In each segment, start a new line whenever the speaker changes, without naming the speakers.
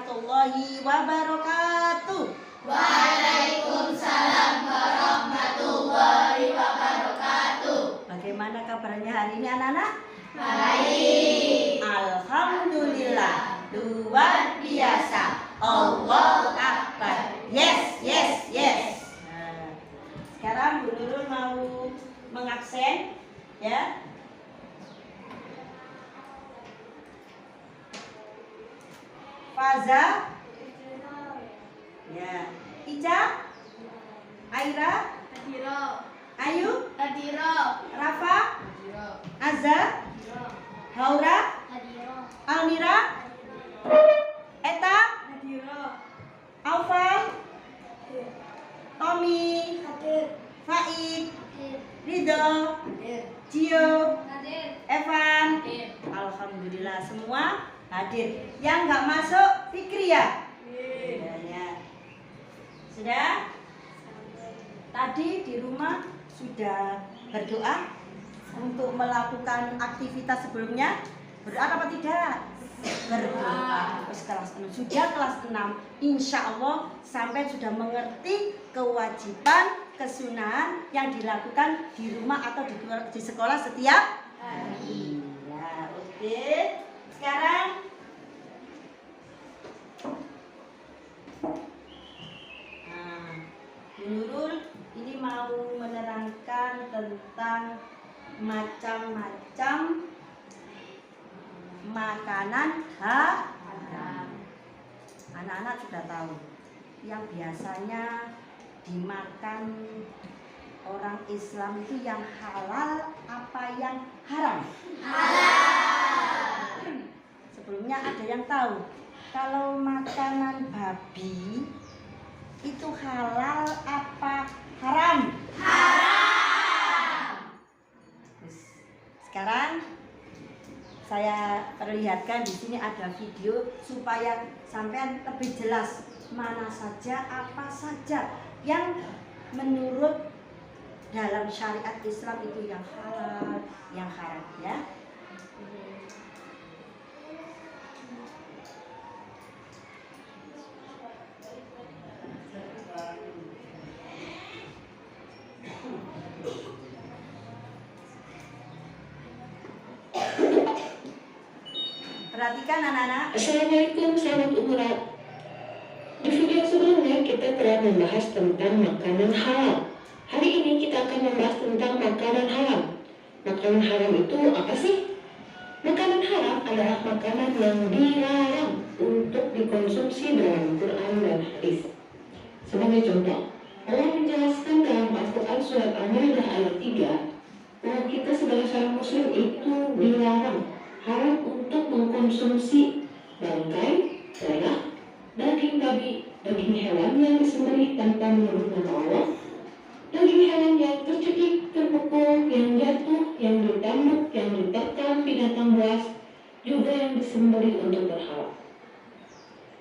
warahmatullahi wabarakatuh.
Waalaikumsalam warahmatullahi wabarakatuh.
Bagaimana kabarnya hari ini anak-anak?
Baik.
Alhamdulillah, luar biasa. Allahu Akbar. Yes, yes, yes. Nah, sekarang Bu Nurul mau mengaksen, ya. Faza, ya. Ica, Aira, Ayu, Rafa, Azza, Haura, Almira, Eta, Aufal, Tommy, Faik, Ridho, Cio, Evan. Alhamdulillah semua hadir. Yang nggak masuk Fikri ya? Ya. Sudah? Tadi di rumah sudah berdoa untuk melakukan aktivitas sebelumnya. Berdoa apa tidak? Berdoa. Kelas 6. Sudah kelas 6. Insya Allah sampai sudah mengerti kewajiban kesunahan yang dilakukan di rumah atau di sekolah setiap hari. Ya, oke. Sekarang Nurul ini mau menerangkan tentang macam-macam makanan haram. Anak-anak sudah tahu yang biasanya dimakan orang Islam itu yang halal apa yang haram? Halal. Sebelumnya ada yang tahu kalau makanan babi itu halal apa haram? Haram. Sekarang saya perlihatkan di sini ada video supaya sampean lebih jelas mana saja apa saja yang menurut dalam syariat Islam itu yang halal, yang haram ya. Perhatikan anak-anak.
Assalamualaikum sahabat umurat. Di video sebelumnya kita telah membahas tentang makanan halal. Hari ini kita akan membahas tentang makanan haram. Makanan haram itu apa sih? Makanan haram adalah makanan yang dilarang untuk dikonsumsi dalam Quran dan hadis. Sebagai contoh, Allah menjelaskan dalam Al-Quran surat Al-Maidah ayat 3 bahwa kita sebagai seorang muslim itu dilarang haram untuk mengkonsumsi bangkai, darah, daging babi, daging hewan yang disembelih tanpa menyebut nama Allah, daging hewan yang tercekik, terpukul, yang jatuh, yang ditambuk, yang diterkam binatang buas, juga yang disembelih untuk berhala.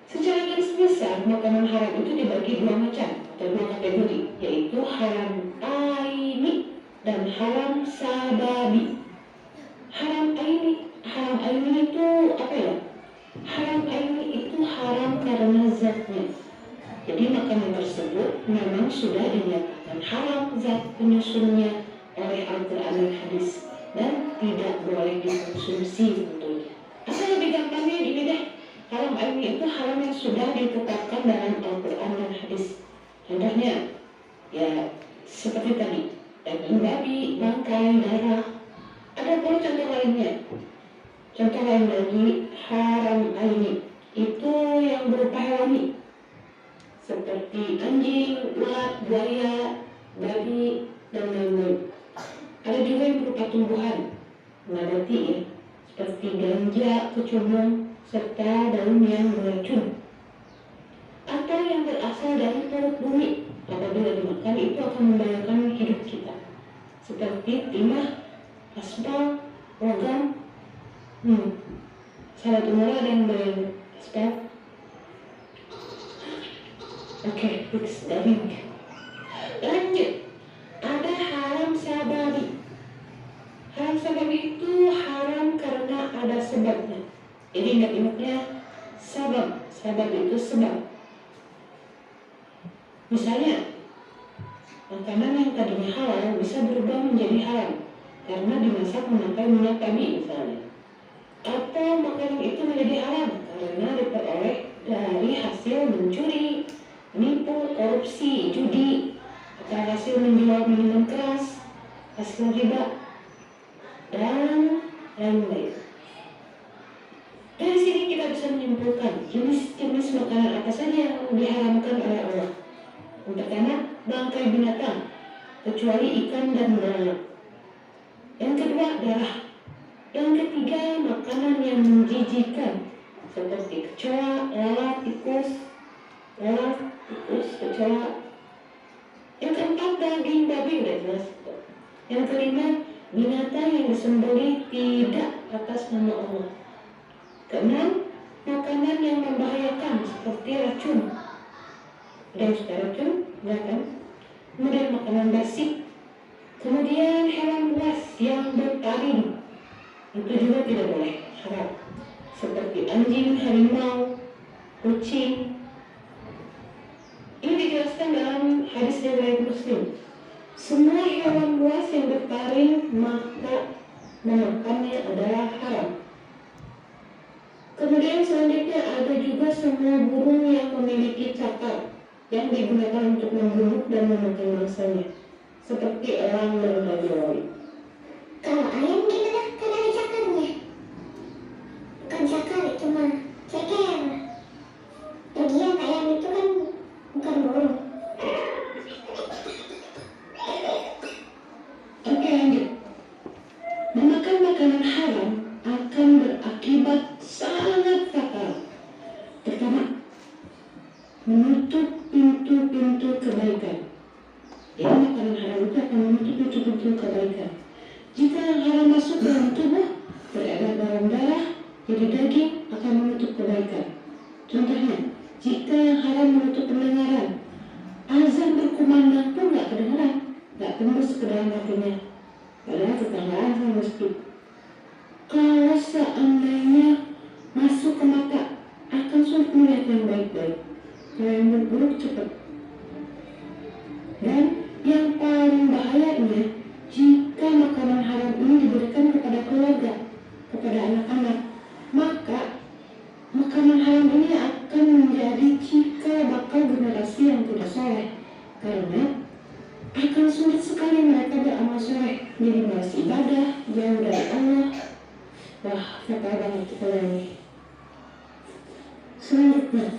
Secara garis besar, makanan haram itu dibagi dua macam atau dua kategori, yaitu haram aini dan haram sababi. Haram aini itu apa ya? Haram aini itu haram karena zatnya. Jadi makanan tersebut memang sudah dinyatakan haram zat penyusunnya oleh Al-Quran dan hadis dan tidak boleh dikonsumsi tentunya. Atau lebih gampangnya gini deh, haram aini itu haram yang sudah ditetapkan dalam Al-Quran dan hadis. Contohnya ya seperti tadi, daging babi, bangkai, darah. Ada pula contoh lainnya. Contoh lain lagi haram aini itu yang berupa hewani seperti anjing, ulat, buaya, babi, dan lain-lain. Ada juga yang berupa tumbuhan nabati ya, seperti ganja, kecubung, serta daun yang beracun. Atau yang berasal dari perut bumi, apabila dimakan itu akan membahayakan hidup kita, seperti timah, aspal, logam. Sahabat umur ada yang bayang aspal? Oke, fix daging. Lanjut, ada haram sababi. Haram sababi itu haram karena ada sebabnya. Jadi ingat-ingatnya Sabab itu sebab. Misalnya, makanan yang tadinya halal bisa berubah menjadi haram karena dimasak memakai minyak tadi misalnya. Atau makanan itu menjadi haram karena diperoleh dari hasil mencuri, menipu, korupsi, judi, atau hasil menjual minuman keras, hasil riba, dan lain-lain. Dari sini kita bisa menyimpulkan jenis-jenis makanan apa saja yang diharamkan oleh Allah. Yang pertama, bangkai binatang, kecuali ikan dan belalang. Yang kedua, darah. Yang ketiga, makanan yang menjijikkan, seperti kecoa, lalat, tikus, kecoa. Yang keempat, daging babi, udah jelas. Yang kelima, binatang yang disembelih tidak atas nama Allah. Keenam, makanan yang membahayakan seperti racun. Ada yang suka racun? Enggak kan? Kemudian makanan basi. Kemudian hewan buas yang bertaring. Itu juga tidak boleh, haram. Seperti anjing, harimau, kucing. Ini dijelaskan dalam hadis riwayat Muslim. Semua hewan buas yang bertaring maka memakannya adalah haram. Kemudian selanjutnya ada juga semua burung yang memiliki cakar yang digunakan untuk memburu dan memakan mangsanya, seperti elang dan bajau.
Kalau ayam gimana? Kan ada cakarnya. Bukan cakar itu mah ceker. Lagian ayam itu kan bukan burung.
Oke, lanjut. Memakan makanan haram akan berakibat sangat fatal. Pertama, menutup pintu-pintu kebaikan. Jadi makanan haram itu akan menutup pintu-pintu kebaikan. Jika yang haram masuk dalam tubuh, beredar dalam darah, jadi daging akan menutup kebaikan. Contohnya, jika yang haram menutup pendengaran, azan berkumandang pun gak kedengaran, gak tembus ke dalam hatinya. Padahal tetanggaan sama masjid. Kalau seandainya masuk ke mata, akan sulit melihat yang baik-baik. Kalau yang buruk cepat. Dan yang paling bahayanya, jika makanan haram ini diberikan kepada keluarga, kepada anak-anak, maka makanan haram ini akan menjadi cikal bakal generasi yang tidak soleh. Karena akan sulit sekali mereka beramal soleh, jadi malas ibadah, jauh dari Allah. Wah, fatal banget kalau ini. Selanjutnya,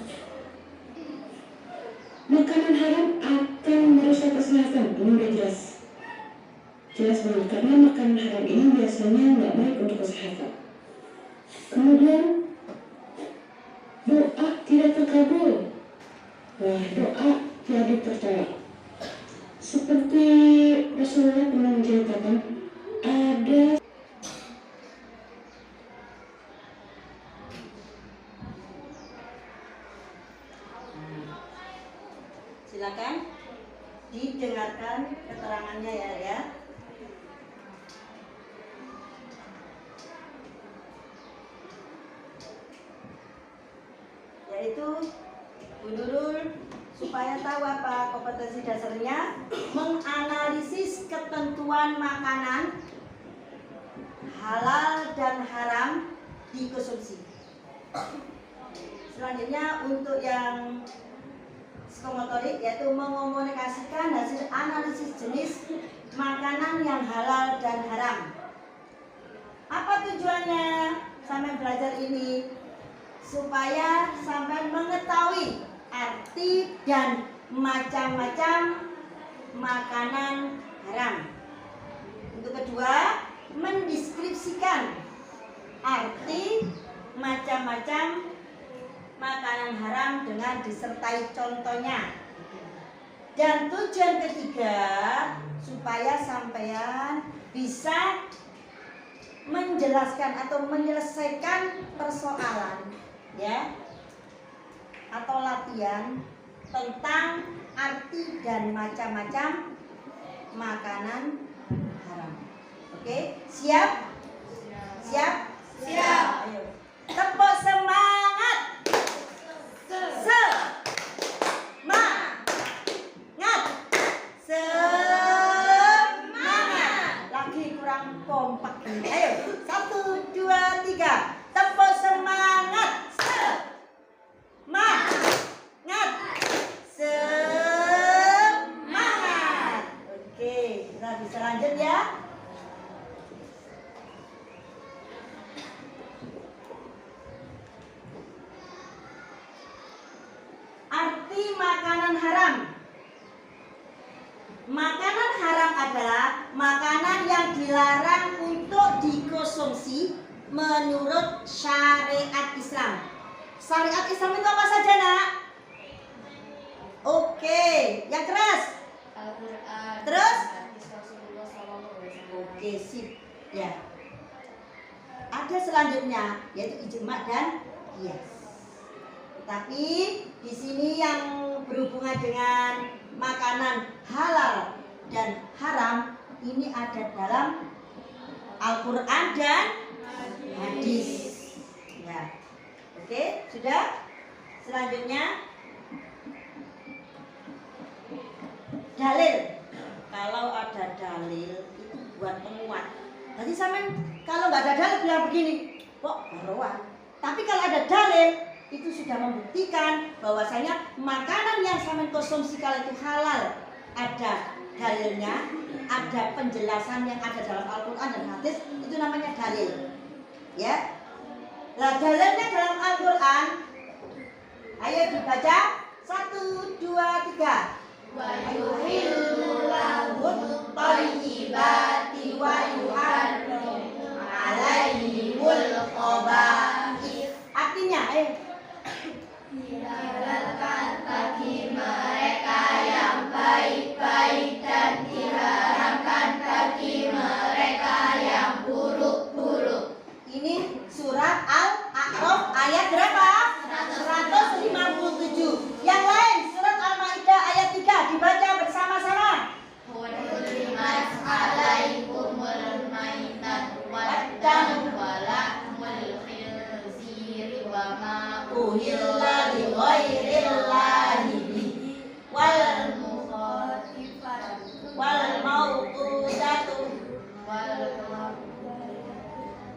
makanan haram akan merusak kesehatan. Ini udah jelas banget, karena makanan haram ini biasanya nggak baik untuk kesehatan. Kemudian, doa tidak terkabul. Wah, doa tidak dipercaya. Seperti Rasulullah pernah menceritakan, ada
silakan didengarkan keterangannya ya. Yaitu Bu Nurul supaya tahu apa kompetensi dasarnya, menganalisis ketentuan makanan halal dan haram dikonsumsi. Selanjutnya untuk yang psikomotorik, yaitu mengomunikasikan hasil analisis jenis makanan yang halal dan haram. Apa tujuannya sampai belajar ini? Supaya sampai mengetahui arti dan macam-macam makanan haram. Untuk kedua, mendeskripsikan arti macam-macam makanan haram dengan disertai contohnya. Dan tujuan ketiga, supaya sampean bisa menjelaskan atau menyelesaikan persoalan ya, atau latihan tentang arti dan macam-macam makanan haram. Oke, siap? Siap? Siap. Ayo. Tepuk semangat. kurang kompak ini. Ayo, 1, 2, 3. Tepuk semangat. Semangat. Oke, kita bisa lanjut ya. Arti makanan haram. Makanan haram adalah makanan yang dilarang untuk dikonsumsi menurut syariat Islam. Syariat Islam itu apa saja, Nak? Oke, yang keras.
Al-Quran.
Terus?
Hadis Rasulullah SAW.
Oke, sip. Ya. Ada selanjutnya yaitu ijma dan qiyas. Tetapi di sini yang berhubungan dengan makanan halal dan haram ini ada dalam Al-Quran dan hadis. Ya. Oke, sudah? Selanjutnya dalil. Kalau ada dalil itu buat penguat. Jadi sampean kalau nggak ada dalil bilang begini, kok baroan. Tapi kalau ada dalil itu sudah membuktikan bahwasanya makanan yang sampean konsumsi kalau itu halal, ada dalilnya, ada penjelasan yang ada dalam Al-Quran dan hadis, itu namanya dalil. Ya. Nah, dalilnya dalam Al-Quran, ayo dibaca 1, 2, 3.
Wa yuhillu lahum thayyibati wa yuharrimu alaihimul khaba'ith.
Artinya,
dihalalkan bagi mereka yang baik-baik dan diharamkan bagi mereka yang buruk-buruk.
ini surat Al-A'raf ayat berapa? 157. Yang lain surat Al-Maidah ayat 3 dibaca bersama-sama.
Hurrimat alaikumul maitatu waddamu wa lahmul khinziri wa ma
Uhilla li ghairillahi bihi wal mauqudatu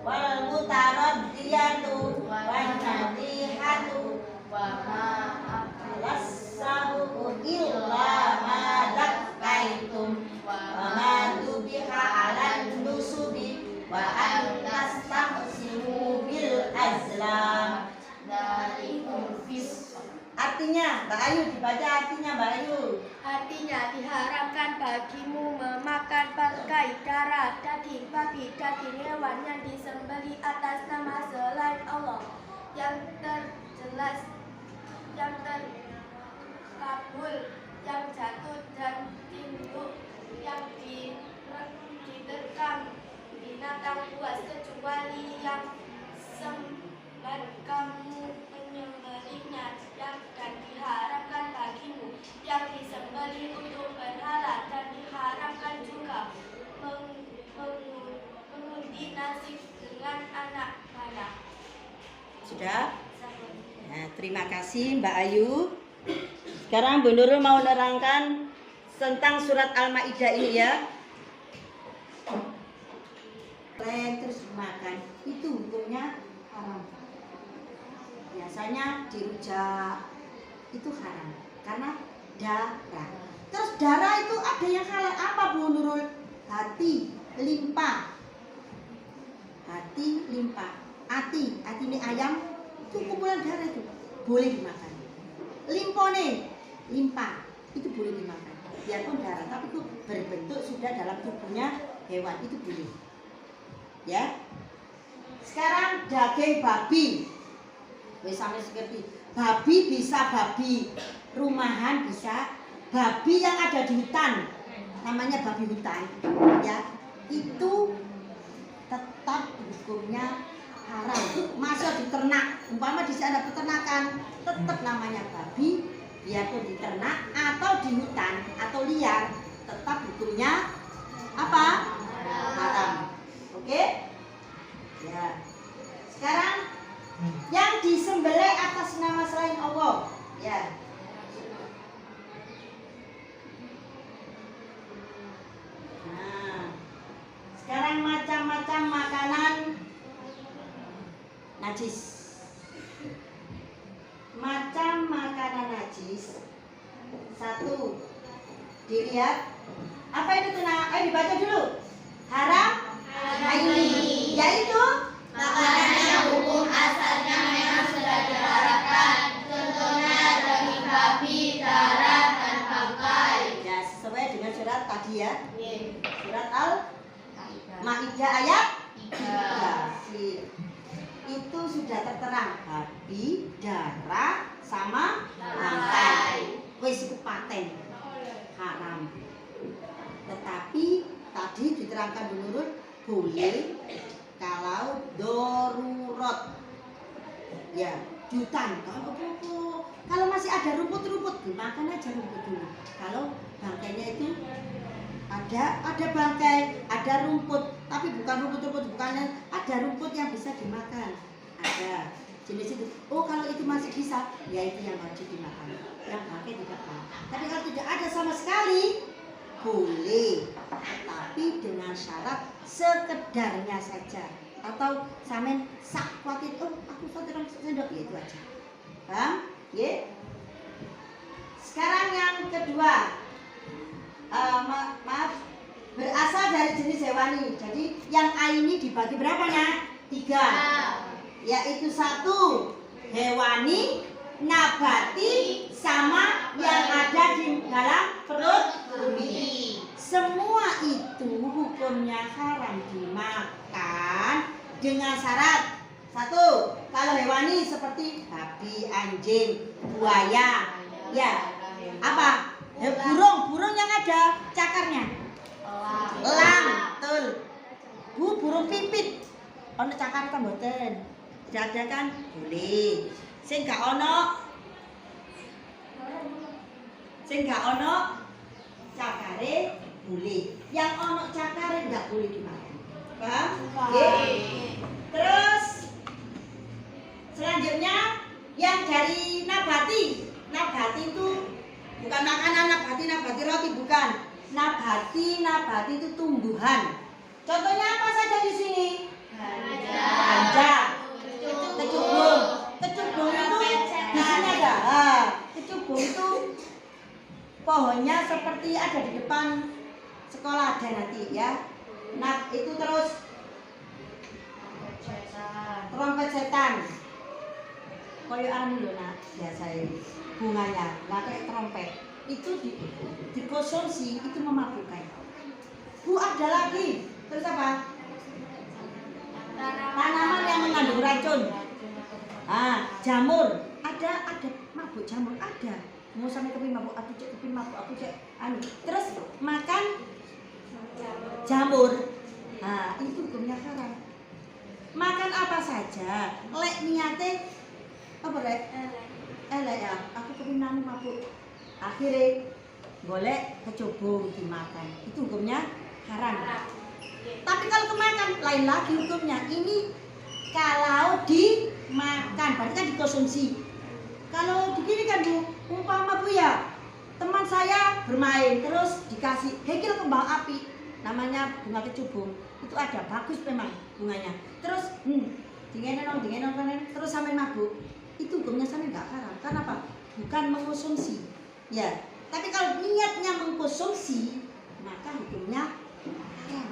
wal mutaraddiyatu wan nadihatu
wa ma
lassahu illa ma dakaitum wa ma dubiha alan nusubi wa an tastaqsimu bil azlam.
dalikum fis.
Artinya, Mbak Ayu dibaca artinya, Mbak Ayu.
Artinya diharamkan bagimu memakan bangkai, darah, daging babi, daging hewan yang disembelih atas nama selain Allah yang terjelas, yang terkabul, yang jatuh dan tinduk, yang diterkam binatang buas kecuali yang kamu menyembelihnya dan diharamkan bagimu yang disembelih untuk berhala dan diharamkan juga mengundi nasib dengan anak panah.
Sudah? Nah, terima kasih Mbak Ayu. Sekarang Bu Nurul mau menerangkan tentang surat Al-Maidah ini ya. Terus makan itu hukumnya haram. Biasanya dirujak itu haram karena darah. Terus darah itu ada yang halal apa Bu Nurul? Hati, limpa. Hati, limpa. Hati ini ayam itu kumpulan darah itu boleh dimakan. Limpone, limpa itu boleh dimakan. Biarpun darah tapi itu berbentuk sudah dalam tubuhnya hewan itu boleh. Ya. Sekarang daging babi. Wis sampe seperti babi bisa babi rumahan bisa, babi yang ada di hutan namanya babi hutan ya itu tetap hukumnya haram. Masa diternak umpama di sana peternakan tetap namanya babi biarpun diternak atau di hutan atau liar tetap hukumnya apa? Haram. Oke? Ya. Sekarang yang disembelih atas nama selain Allah, ya. Nah, sekarang sekarang macam-macam makanan najis. Macam makanan najis. 1. Dilihat. Apa itu Tuna? Ayo dibaca dulu. Haram aini, yaitu
makanan yang hukum asalnya memang sudah diharamkan. Contohnya daging babi, darah, dan bangkai.
ya sesuai dengan surat tadi ya.
Ye.
Surat Al-Maidah ayat 3. Itu sudah terterang babi, darah, sama bangkai. Wis iku paten haram. Tetapi tadi diterangkan menurut boleh kalau darurat. Ya, jutan. Kalau masih ada rumput-rumput, dimakan aja rumput dulu. Kalau bangkainya itu ada bangkai, ada rumput, tapi bukan rumput-rumput, bukan ada rumput yang bisa dimakan. Ada jenis itu. Oh, kalau itu masih bisa, ya itu yang wajib dimakan. Yang bangkai tidak boleh. Tapi kalau tidak ada sama sekali, boleh. Tapi dengan syarat sekedarnya saja. Atau samen sak kuatin, oh aku satu sendok, ya itu aja. Paham? Ya. Sekarang yang kedua. Maaf, berasal dari jenis hewani. Jadi yang A ini dibagi berapa ya? 3. Yaitu 1 hewani, nabati, sama yang ada di dalam perut bumi. Semua itu hukumnya haram dimakan dengan syarat 1. Kalau hewani seperti babi, anjing, buaya, ya apa? Burung yang ada cakarnya. Elang, betul. Burung pipit. Ono cakar kan mboten. Tidak ada kan? Boleh. Sing gak ono cakare boleh. Yang ono cakare enggak boleh dimakan. Paham? Nggih. Terus selanjutnya yang dari nabati. Nabati itu bukan makanan, nabati roti bukan. Nabati itu tumbuhan. Contohnya apa saja di sini? Ganja, kecubung. Kecubung itu di sini ada. Kecubung itu pohonnya seperti ada di depan sekolah ada nanti ya. Nah itu terus trompet setan. Koyo anu lho nak biasa bunganya, lah kayak trompet. Itu dikonsumsi itu memabukkan. Bu ada lagi. Terus apa? Tanaman yang mengandung racun. Jamur. Ada mabuk jamur ada. Mau sampai kepin mabuk, aku cek anu. Terus makan jamur. Itu hukumnya haram. Makan apa saja. Lek niate apa rek? Elek ya, aku kepin anu mabuk. Akhirnya golek kecubung dimakan. Itu hukumnya haram. Tapi kalau kemakan lain lagi hukumnya. Ini kalau dimakan berarti kan dikonsumsi. Kalau begini kan Bu, umpama Bu ya, teman saya bermain terus dikasih hekil kembang api, namanya bunga kecubung. Itu ada bagus memang bunganya. Terus dingenon terus sampai mabuk. Itu hukumnya sampai enggak haram. Karena apa? Bukan mengkonsumsi. Ya, tapi kalau niatnya mengkonsumsi, maka hukumnya haram.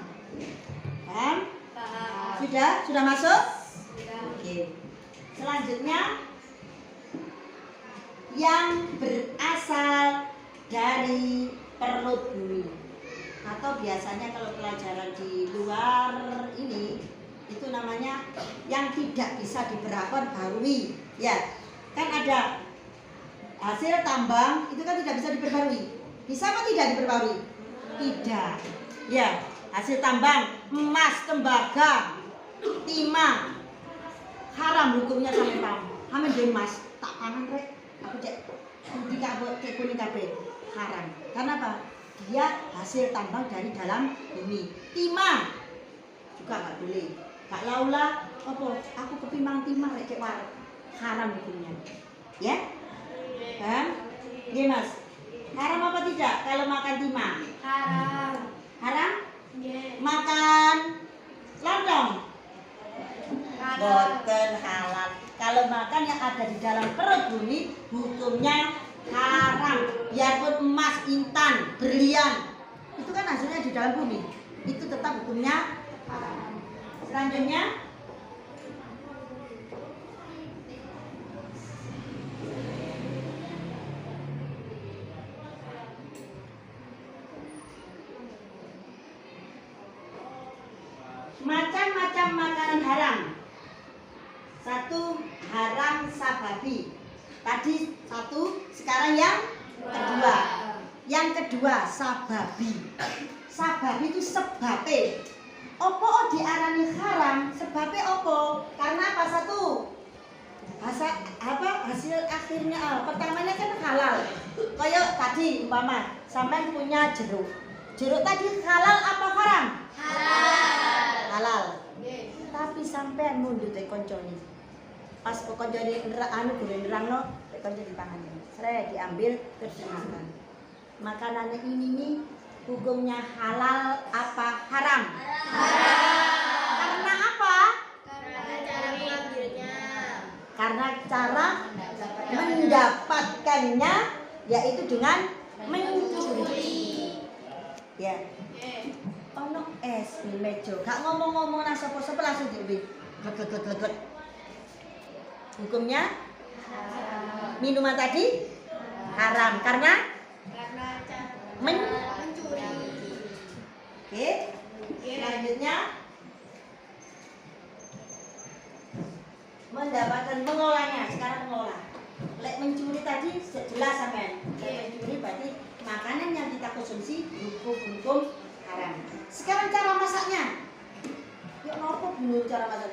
Paham? Sudah masuk? Oke. Selanjutnya yang berasal dari perut bumi atau biasanya kalau pelajaran di luar ini itu namanya yang tidak bisa diperbarui. Ya, kan ada hasil tambang itu kan tidak bisa diperbarui. Bisa apa tidak diperbarui? Tidak. Ya, hasil tambang emas, tembaga, timah haram hukumnya sampai pam. Amin dari emas tak pangan rek. Aku cek kuning kabeh haram. Karena apa? Dia hasil tambang dari dalam bumi. Timah juga nggak boleh. Kak Laula, apa? Aku kepimang timah rek cek wareg. Haram hukumnya. Ya? Paham? Iya Mas. Haram apa tidak kalau makan timah?
Haram.
Haram?
Yeah.
Makan boten halal. Kalau makan yang ada di dalam perut bumi hukumnya haram. Biarpun emas, intan, berlian, itu kan hasilnya di dalam bumi, itu tetap hukumnya haram. Selanjutnya macam-macam makanan haram. Satu, haram sababi. Tadi satu, sekarang yang kedua. Yang kedua, sababi. Sababi itu sebabe. Opo diarani haram? Sebabe opo? Karena apa? Satu, hasil akhirnya pertamanya kan halal. Kayak tadi umpama sampai punya jeruk. Jeruk tadi halal apa haram? Halal. Tapi sampean mundut koncone. Pas koncone nerangno konco di tangan. Sre diambil terus dimakan. Makanannya ini nih hukumnya halal apa haram? Karena apa? Karena cara mendapatkannya yaitu dengan mencuri. Ya. Ono es di meja. Gak ngomong-ngomong nang sapa-sapa langsung diombe. Glet-glet. Hukumnya minuman tadi haram karena mencuri. Oke. Selanjutnya mendapatkan mengolahnya. Sekarang mengolah. Lek mencuri tadi jelas sampean. Mencuri berarti makanan yang kita konsumsi hukum haram. Sekarang cara masaknya. Yuk nopo dulu cara masak.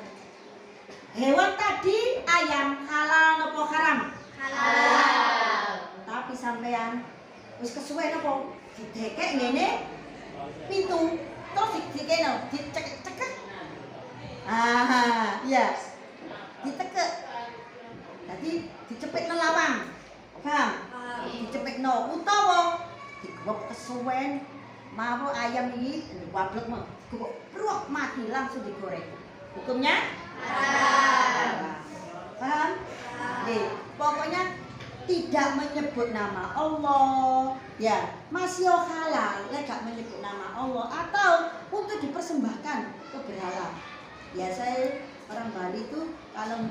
Hewan tadi ayam halal nopo haram? Halal. Tapi sampean wis kesuwen nopo? Didekek ngene pintu terus dikene dicekek. Iya. Ditekek. Jadi dicepetno lawang. Paham? Dicepetno utawa digowok kesuwen mau ayam ini wablek mah prok mati langsung digoreng. Hukumnya haram. Paham? Pokoknya tidak menyebut nama Allah, ya masih halal, gak menyebut nama Allah atau untuk dipersembahkan ke berhala. Ya saya orang Bali itu kalau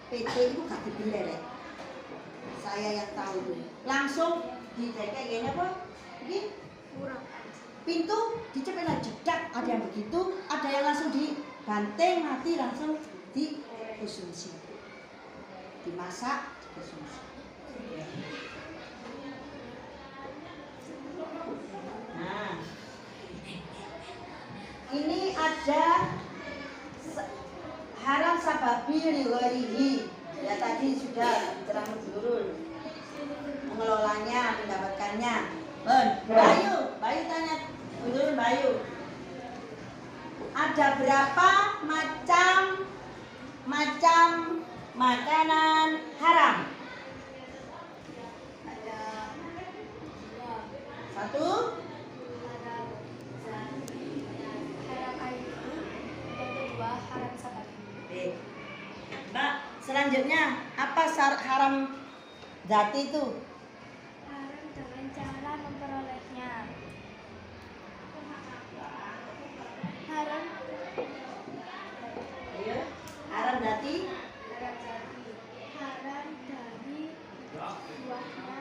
PT itu gak dipilih. Saya yang tahu tuh langsung didekek gini apa? Ini pintu dicepet jedak, ada yang begitu, ada yang langsung dibanting mati langsung dikonsumsi, dimasak, dikonsumsi. Nah, ini ada haram sababi liwarihi. Ya tadi sudah terang dulu mengelolanya, mendapatkannya. Bayu tanya dulu Bayu. Ada berapa macam makanan haram?
Ada
Satu.
haram air, yang kedua haram sababi.
Mbak, selanjutnya apa haram zati itu?
Haram dengan cara memperolehnya. Haram
Ayo, haram zati.
haram dari buahnya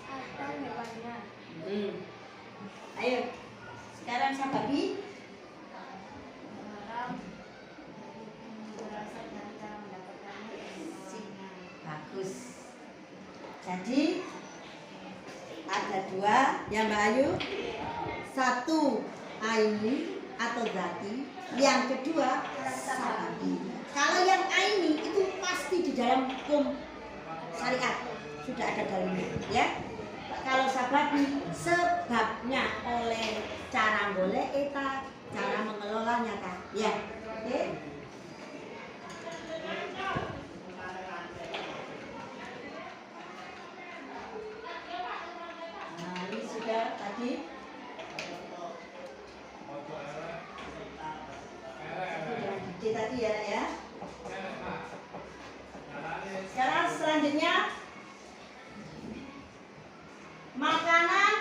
atau hewannya.
Ayo, sekarang sababi.
Haram berasal dari cara mendapatkannya.
Bagus. Jadi ada dua ya Mbak Ayu. Satu aini atau zati, yang kedua sababi. Kalau yang aini itu pasti di dalam hukum syariat sudah ada dalilnya, ya. Kalau sababi sebabnya oleh cara boleh eta, cara mengelolanya kan, ya. Oke. Nah, ini sudah tadi. Tadi ya, ya. Selanjutnya makanan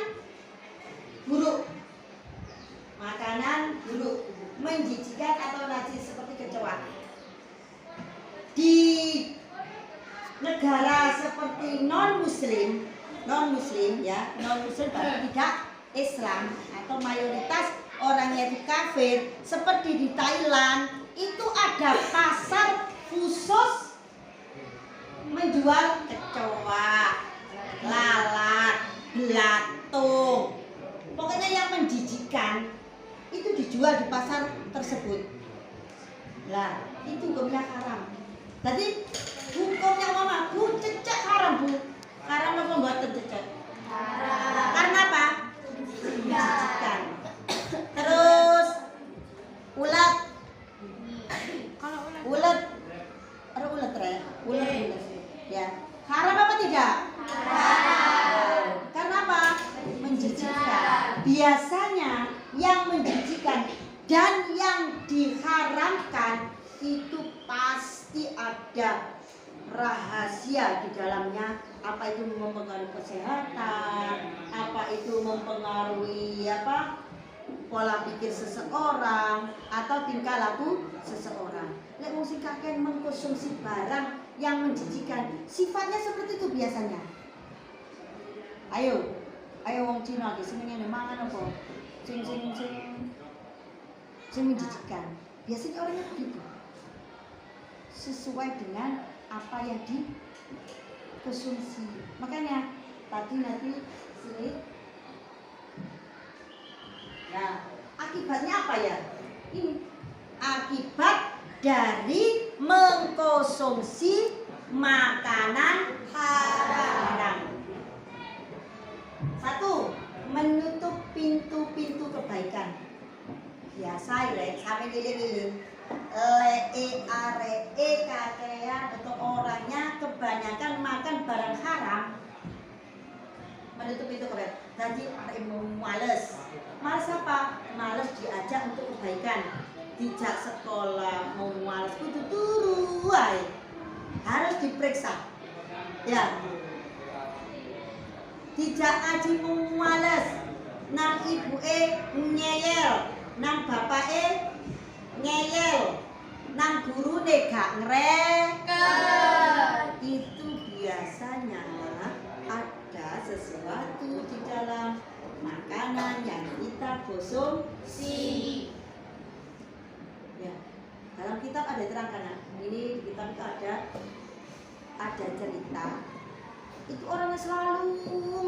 buruk. Makanan buruk, menjijikan atau najis seperti kecoa. Di negara seperti non-muslim ya, non-muslim berarti tidak Islam atau mayoritas orangnya itu kafir, seperti di Thailand itu ada pasar khusus menjual kecoa, lalat, belatung, pokoknya yang menjijikan itu dijual di pasar tersebut. Lah, itu hukumnya haram. Jadi hukumnya mama, bu, cecek haram bu. Haram apa buat cecek? Haram. Karena apa? Menjijikan. Terus ulat.
Kalau
Ulat. Ada ulat re? Ulat. Ya. Haram apa tidak? Haram. Karena apa? Menjijikan. Biasanya yang menjijikan dan yang diharamkan itu pasti ada rahasia di dalamnya. Apa itu mempengaruhi kesehatan, apa itu mempengaruhi pola pikir seseorang atau tingkah laku seseorang. Lek wong sing kakek mengkonsumsi barang yang menjijikan, sifatnya seperti itu biasanya. Ayo wong Cina iki senenge mangan apa? Sing menjijikan. Biasanya orangnya begitu. Sesuai dengan apa yang dikonsumsi. Makanya tadi nanti sini. Nah, akibatnya apa ya? Ini akibat dari mengkonsumsi makanan haram. Satu, menutup pintu-pintu kebaikan. Biasa ya, sampai giling-giling. Kakean atau orangnya kebanyakan makan barang haram, menutup pintu kebaikan. Jadi males apa? Males diajak untuk kebaikan, dijak sekolah mau males kudu turu wae, harus diperiksa ya. Dijak ngaji mau males, nang ibuke ngeyel, nang bapake ngeyel, nang gurune gak ngreket. Itu biasanya ada sesuatu di dalam makanan yang kita konsumsi. Ya, dalam kitab ada terangkan. Ini di kitab itu ada cerita. Itu orangnya selalu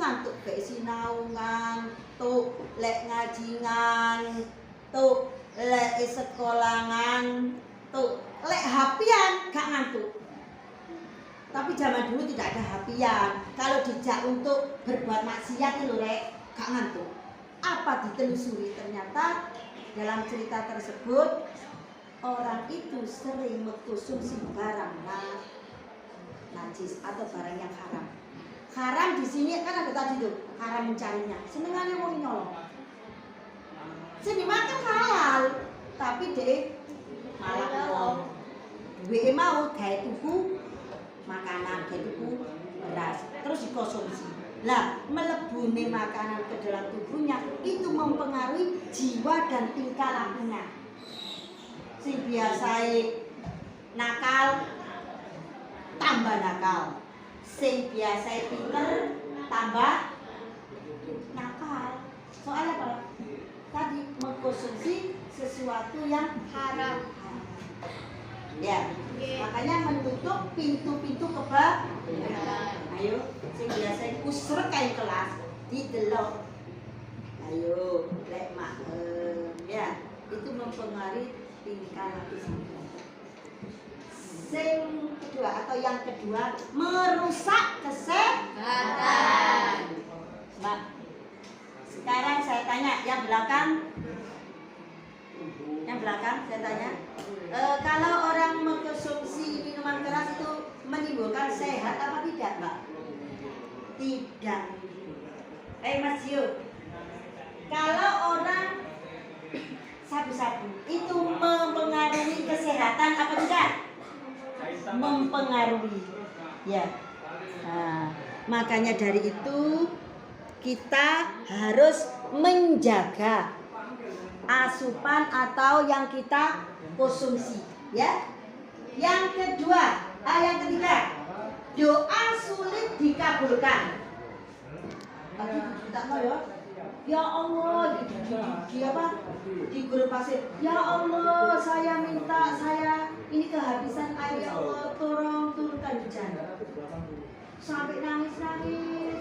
ngantuk, kayak sinau ngantuk, lek ngaji ngantuk, lek sekolah ngantuk, lek hapian gak ngantuk. Tapi zaman dulu tidak ada hapian. Kalau dijak untuk berbuat maksiat itu lek gak ngantuk. Apa ditelusuri, ternyata dalam cerita tersebut orang itu sering mengkonsumsi barang najis atau barang yang haram. Haram di sini kan ada tadi tuh, haram mencarinya. Senengannya mau nyolong. Sini makan halal, tapi deh malah nyolong. Duwe mau kayak tuku makanan, kayak tuku beras, terus dikonsumsi. Lah, melebuni makanan ke dalam tubuhnya itu mempengaruhi jiwa dan tingkah lakunya. Si biasai nakal tambah nakal, sing biasai pinter tambah nakal. Soalnya apa? Tadi mengkonsumsi sesuatu yang haram. Ya, makanya menutup pintu-pintu kebaikan. Ayo, sing biasai usrek kayak kelas didelok. Ayo, lek ya, itu mempengaruhi tingkah laku sampeyan. Sing kedua atau yang kedua, merusak kesehatan. Mbak, sekarang saya tanya yang belakang saya tanya, kalau orang mengkonsumsi minuman keras itu menimbulkan sehat apa tidak, Mbak? Tidak. Mas Yu, kalau orang sabu-sabu itu mempengaruhi kesehatan apa tidak? Mempengaruhi. Ya. Nah, makanya dari itu kita harus menjaga asupan atau yang kita konsumsi, ya. Yang kedua, yang ketiga, doa sulit dikabulkan. Tadi tak mau ya. Ya Allah, di gurun pasir. Ya Allah, saya minta saya ini kehabisan air. Ya Allah, tolong turunkan hujan. Sampai nangis-nangis.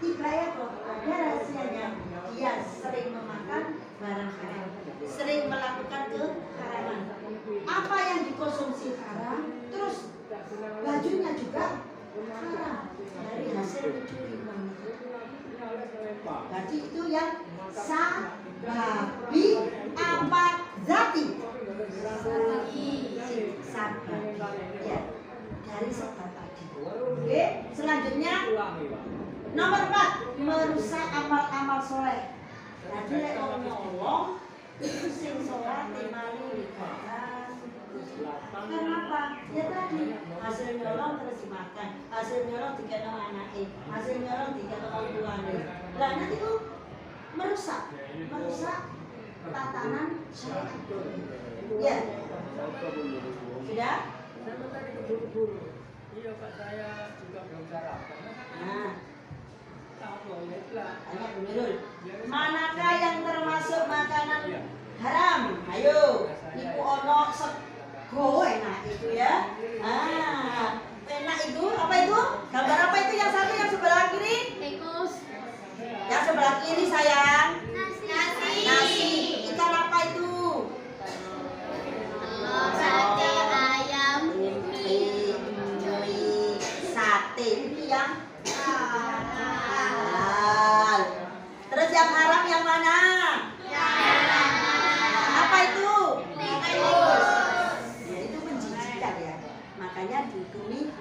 Tiba ya kok, ada rahasianya. Dia sering memakan barang haram, sering melakukan keharaman. Apa yang dikonsumsi haram, terus bajunya juga haram dari hasil mencuri. Berarti itu yang sababi apa zati? Sababi, ya, dari sebab tadi. Oke, selanjutnya nomor 4, merusak amal-amal soleh. Jadi lek ngomong itu sing sholat timali dikatakan. Kenapa? Ya tadi hasil nyolong terus dimakan, hasil nyolong dikena anaknya, hasil nyolong dikena orang tuanya. Nah nanti itu merusak tatanan syariat. Ya, sudah?
Iya Pak, saya juga belum sarapan.
Nah, tanya Bu Nurul, manakah yang termasuk makanan haram? Ayo, iku ono sego enak itu ya. Enak itu apa itu? Gambar apa itu yang satu yang sebelah kiri?
Tikus.
Yang sebelah kiri sayang.
Nasi.
Nasi. Ikan apa itu?
Sate ayam.
Sate itu yang halal. Terus yang haram yang mana? Apa itu?
Tikus.
Ya, itu menjijikan ya. Makanya dihukumi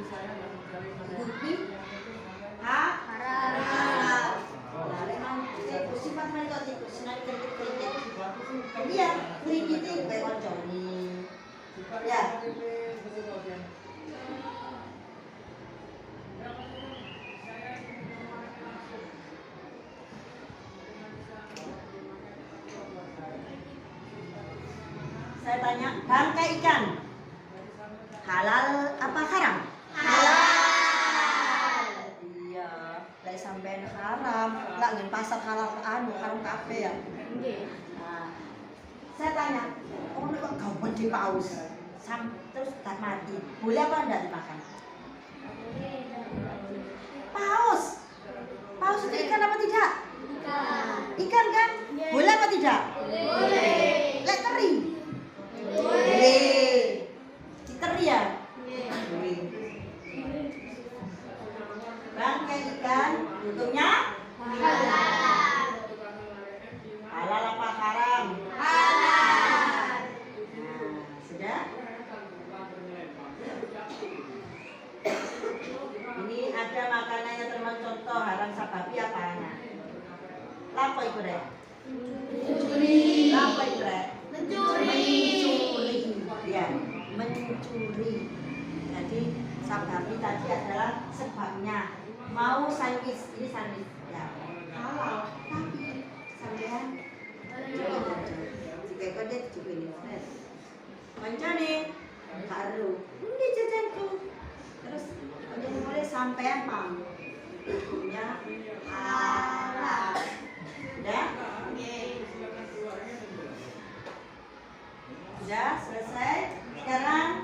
haram. Nah, memang tikus sifat mereka tikus senang kritik. Iya, kritik kayak macam ini. Ya. Saya tanya, bangkai ikan halal apa haram? Halal. Iya, lek sampean haram, lak ngen pasar halal haram kafe ya. Nah, saya tanya, oh kok gampang di paus, terus tak mati, boleh apa enggak dimakan? Paus itu ikan apa tidak? Ikan kan? Boleh apa tidak?
Boleh.
Lek teri? Boleh. Diteri ya? Boleh. Bangkai ikan untungnya
Halal.
halal apa haram?
Halal.
Nah, sudah? Ini ada makanan yang termasuk contoh haram sababi apa anak? Lapo iku rek?
Mencuri.
Lapo iku rek?
Mencuri.
Ya, mencuri. Jadi sababi tadi adalah sebabnya. Mau sandwich, ini sandwich ya halal, tapi sampean jika kau dia juga ini kancane haru ini jajanku terus kemudian mulai sampean mau ya halal udah sudah selesai. Sekarang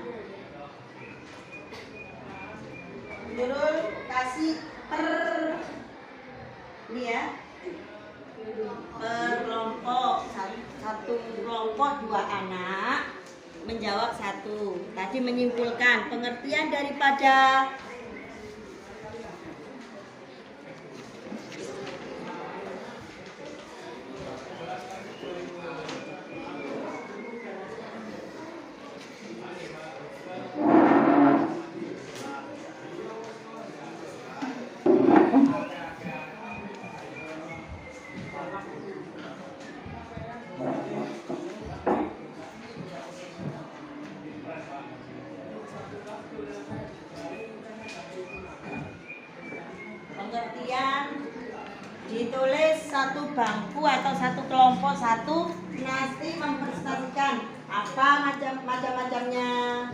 Nurul kasih ini ya per kelompok, satu kelompok 2 anak menjawab satu. Tadi menyimpulkan pengertian daripada satu bangku atau satu kelompok satu nanti mempresentasikan apa macam-macamnya.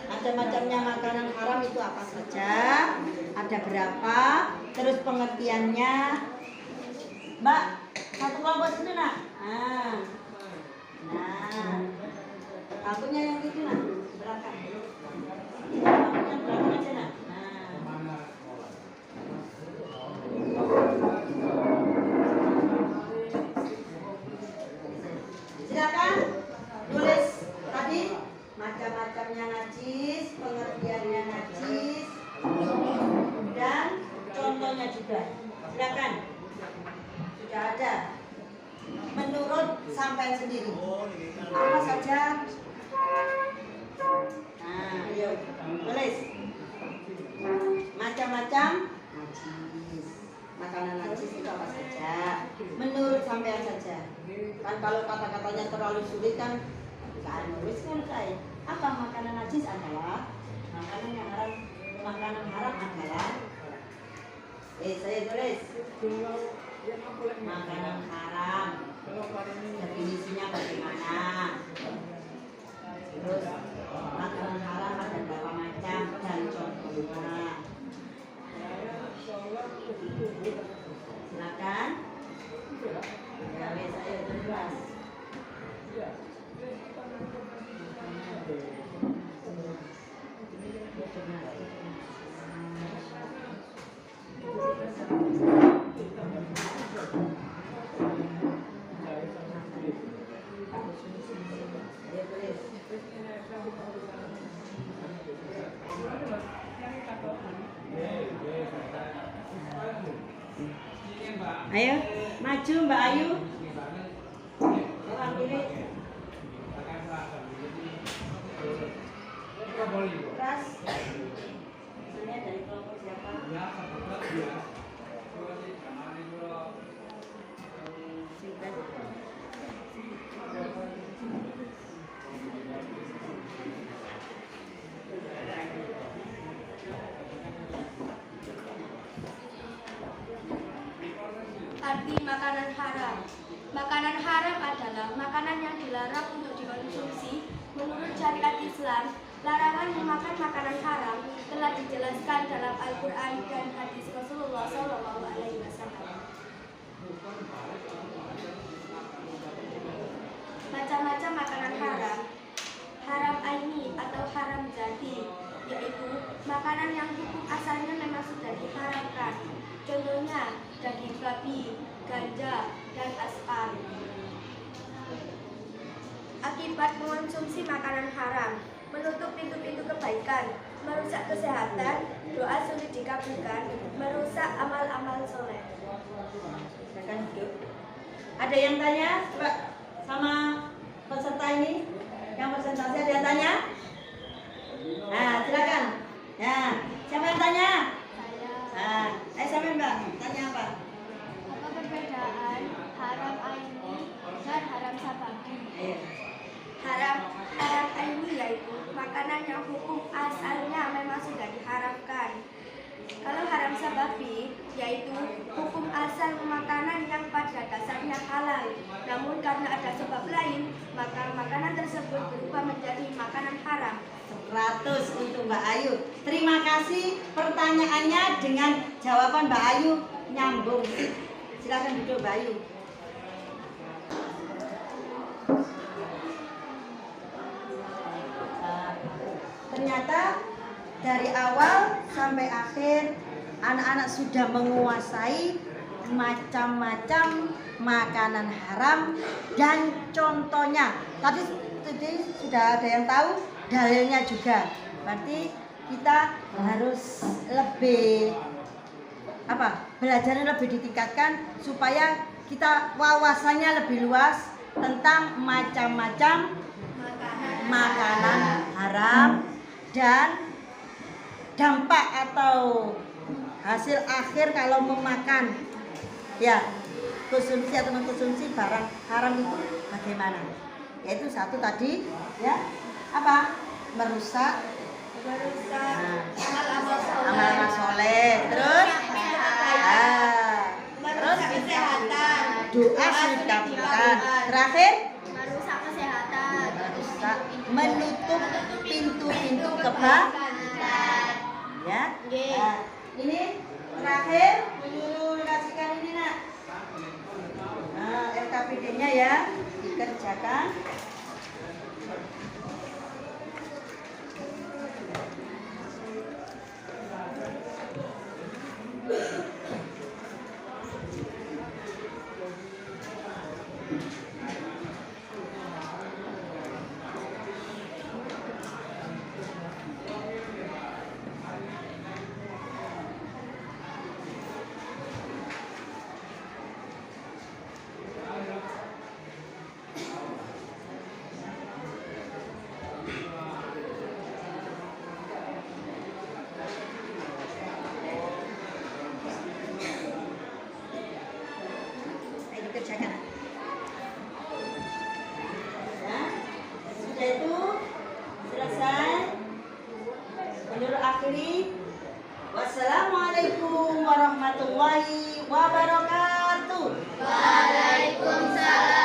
Macam-macamnya makanan haram itu apa saja, ada berapa, terus pengertiannya. Mbak, satu kelompok situ nak. Nah, bangkunya yang itu nak, belakang. Bangkunya belakang aja nak. Silakan tulis tadi macam-macamnya najis, pengertiannya najis, dan contohnya juga. Silakan. Sudah ada. Menurut sampai sendiri. Apa saja? Nah, ayo tulis. Macam-macam najis. Makanan najis itu apa saja? Menurut sampean saja. Kan kalau kata-katanya terlalu sulit kan bisa nulis kan saya. Apa makanan najis adalah makanan yang haram. Makanan haram adalah saya tulis makanan haram. Definisinya bagaimana? Terus makanan haram ada berapa macam dan contohnya. Silakan. Ya, saya jelas. Ayo, maju Mbak Ayu. Ras. Ini dari kelompok siapa?
Arti makanan haram. Makanan haram adalah makanan yang dilarang untuk dikonsumsi. Menurut syariat Islam, larangan memakan makanan haram telah dijelaskan dalam Al-Quran dan hadis Rasulullah SAW. Macam-macam makanan haram. Haram aini atau haram zati, yaitu makanan yang hukum asalnya memang sudah diharamkan. Contohnya daging babi, ganja, dan asal. Akibat mengonsumsi makanan haram, menutup pintu-pintu kebaikan, merusak kesehatan, doa sulit dikabulkan, merusak amal-amal soleh.
Silakan duduk. Ada yang tanya, Pak, sama peserta ini? Yang presentasi ada yang tanya? Nah, silakan. Ya, siapa yang tanya? Nah, sampai Mbak, tanya apa?
Apa perbedaan haram aini dan haram sababi? Haram aini yaitu makanan yang hukum asalnya memang sudah diharamkan. Kalau haram sababi yaitu hukum asal makanan yang pada dasarnya halal, namun karena ada sebab lain maka makanan tersebut berubah menjadi makanan haram.
100 untuk Mbak Ayu. Terima kasih pertanyaannya dengan jawaban Mbak Ayu nyambung. Silakan duduk Mbak Ayu. Ternyata dari awal sampai akhir anak-anak sudah menguasai macam-macam makanan haram dan contohnya. Tadi sudah ada yang tahu dalilnya juga. Berarti kita harus lebih belajarnya lebih ditingkatkan supaya kita wawasannya lebih luas tentang macam-macam makanan haram dan dampak atau hasil akhir kalau memakan konsumsi atau mengkonsumsi barang haram itu bagaimana? Yaitu satu tadi merusak amal soleh, terus sudah bukan. Terakhir
Merusak kesehatan.
menutup pintu-pintu kebahagiaan. Ya. Nah, ini terakhir menyuruh kasihkan ini nak. Nah, LKPD-nya ya dikerjakan. Kerjakan. Ya, sudah itu selesai. Menurut akhiri, wassalamualaikum warahmatullahi wabarakatuh.
Waalaikumsalam.